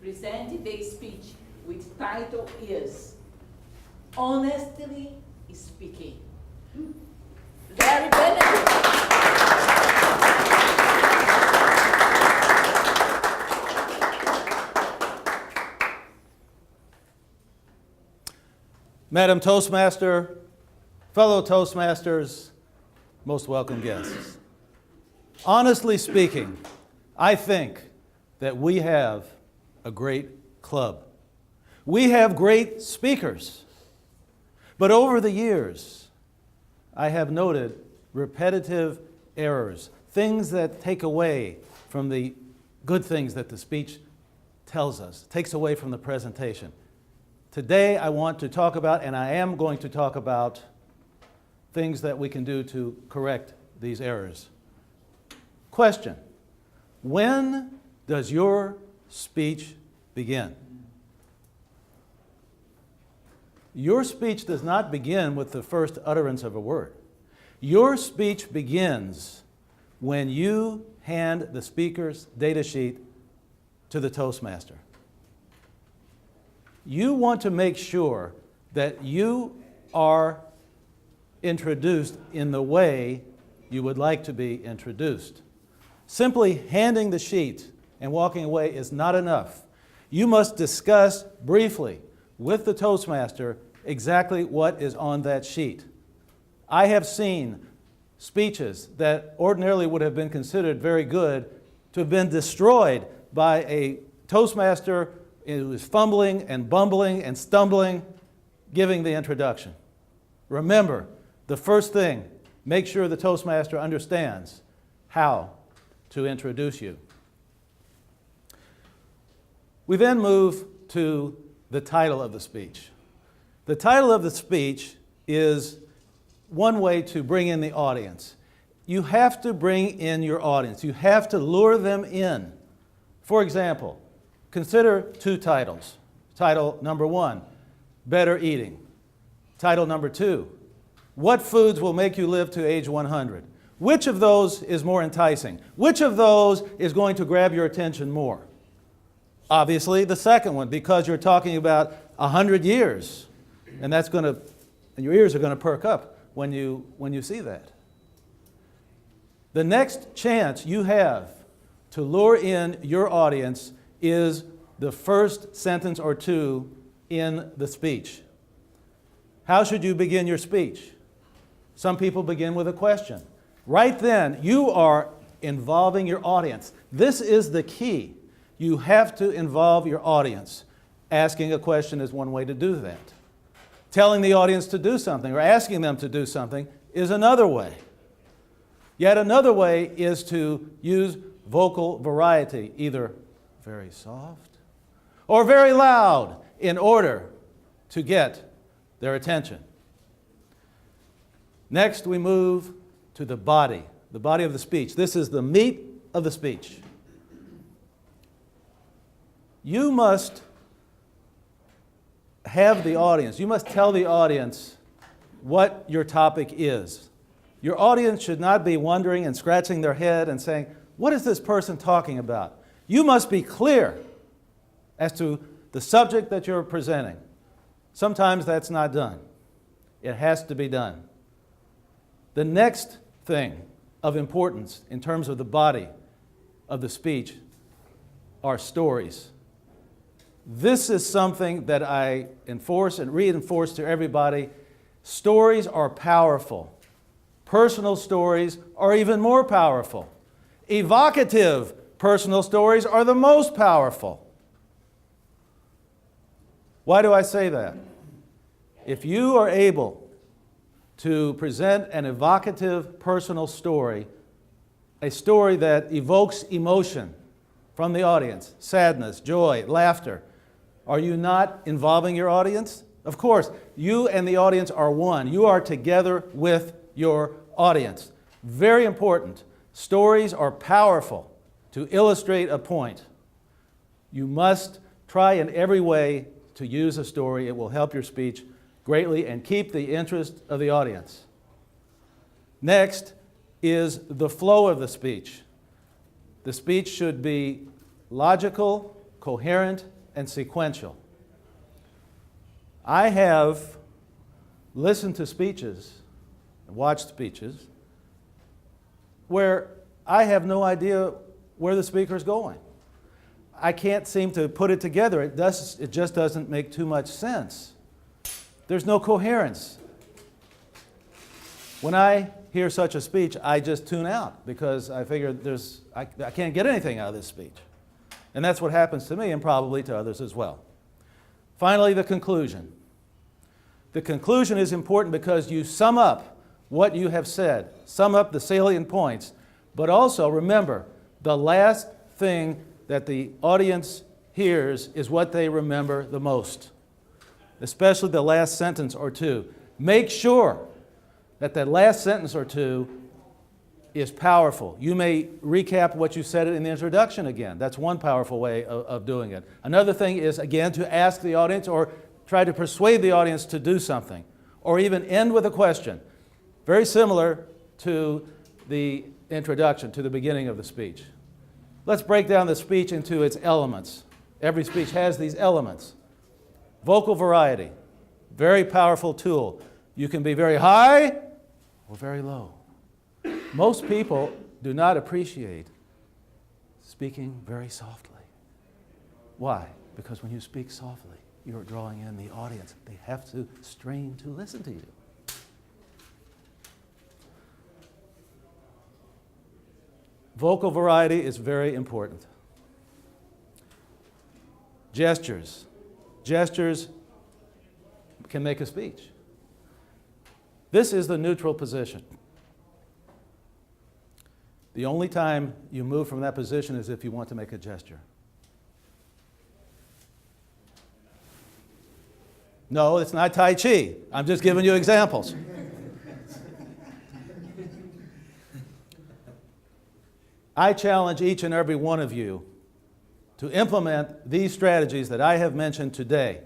present the speech with title is Honestly Speaking. Larry Benovitz. Madam Toastmaster, fellow Toastmasters, most welcome guests. Honestly speaking, I think that we have a great club. We have great speakers. But over the years, I have noted repetitive errors, things that take away from the good things that the speech tells us, takes away from the presentation. Today I want to talk about, and I am going to talk about, things that we can do to correct these errors. Question: when does your speech begin? Your speech does not begin with the first utterance of a word. Your speech begins when you hand the speaker's data sheet to the Toastmaster. You want to make sure that you are introduced in the way you would like to be introduced. Simply handing the sheet and walking away is not enough. You must discuss briefly with the Toastmaster exactly what is on that sheet. I have seen speeches that ordinarily would have been considered very good to have been destroyed by a Toastmaster who is fumbling and bumbling and stumbling, giving the introduction. Remember, the first thing, make sure the Toastmaster understands how to introduce you. We then move to the title of the speech. The title of the speech is one way to bring in the audience. You have to bring in your audience. You have to lure them in. For example, consider two titles. Title number 1, Better Eating. Title number 2, What Foods Will Make You Live to Age 100? Which of those is more enticing? Which of those is going to grab your attention more? Obviously, the second one, because you're talking about 100 years, and that's going to, and your ears are going to perk up when you see that. The next chance you have to lure in your audience is the first sentence or two in the speech. How should you begin your speech? Some people begin with a question. Right then, you are involving your audience. This is the key. You have to involve your audience. Asking a question is one way to do that. Telling the audience to do something or asking them to do something is another way. Yet another way is to use vocal variety, either very soft or very loud, in order to get their attention. Next, we move to the body of the speech. This is the meat of the speech. You must have the audience, you must tell the audience what your topic is. Your audience should not be wondering and scratching their head and saying, what is this person talking about? You must be clear as to the subject that you're presenting. Sometimes that's not done. It has to be done. The next thing of importance in terms of the body of the speech are stories. This is something that I enforce and reinforce to everybody. Stories are powerful. Personal stories are even more powerful. Evocative personal stories are the most powerful. Why do I say that? If you are able to present an evocative personal story, a story that evokes emotion from the audience, sadness, joy, laughter, are you not involving your audience? Of course, you and the audience are one. You are together with your audience. Very important. Stories are powerful to illustrate a point. You must try in every way to use a story. It will help your speech greatly and keep the interest of the audience. Next is the flow of the speech. The speech should be logical, coherent, and sequential. I have listened to speeches, watched speeches, where I have no idea where the speaker is going. I can't seem to put it together. It just doesn't make too much sense. There's no coherence. When I hear such a speech, I just tune out because I figure I can't get anything out of this speech. And that's what happens to me and probably to others as well. Finally, the conclusion. The conclusion is important because you sum up what you have said, sum up the salient points, but also remember, the last thing that the audience hears is what they remember the most, especially the last sentence or two. Make sure that that last sentence or two is powerful. You may recap what you said in the introduction again. That's one powerful way of doing it. Another thing is, again, to ask the audience or try to persuade the audience to do something, or even end with a question. Very similar to the introduction, to the beginning of the speech. Let's break down the speech into its elements. Every speech has these elements. Vocal variety, very powerful tool. You can be very high or very low. Most people do not appreciate speaking very softly. Why? Because when you speak softly, you're drawing in the audience. They have to strain to listen to you. Vocal variety is very important. Gestures. Gestures can make a speech. This is the neutral position. The only time you move from that position is if you want to make a gesture. No, it's not Tai Chi. I'm just giving you examples. I challenge each and every one of you to implement these strategies that I have mentioned today.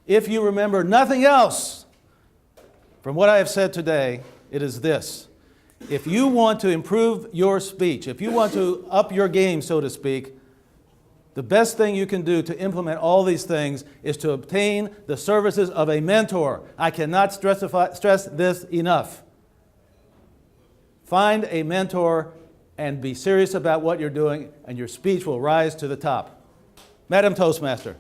If you remember nothing else from what I have said today, it is this. If you want to improve your speech, if you want to up your game, so to speak, the best thing you can do to implement all these things is to obtain the services of a mentor. I cannot stress this enough. Find a mentor and be serious about what you're doing, and your speech will rise to the top. Madam Toastmaster.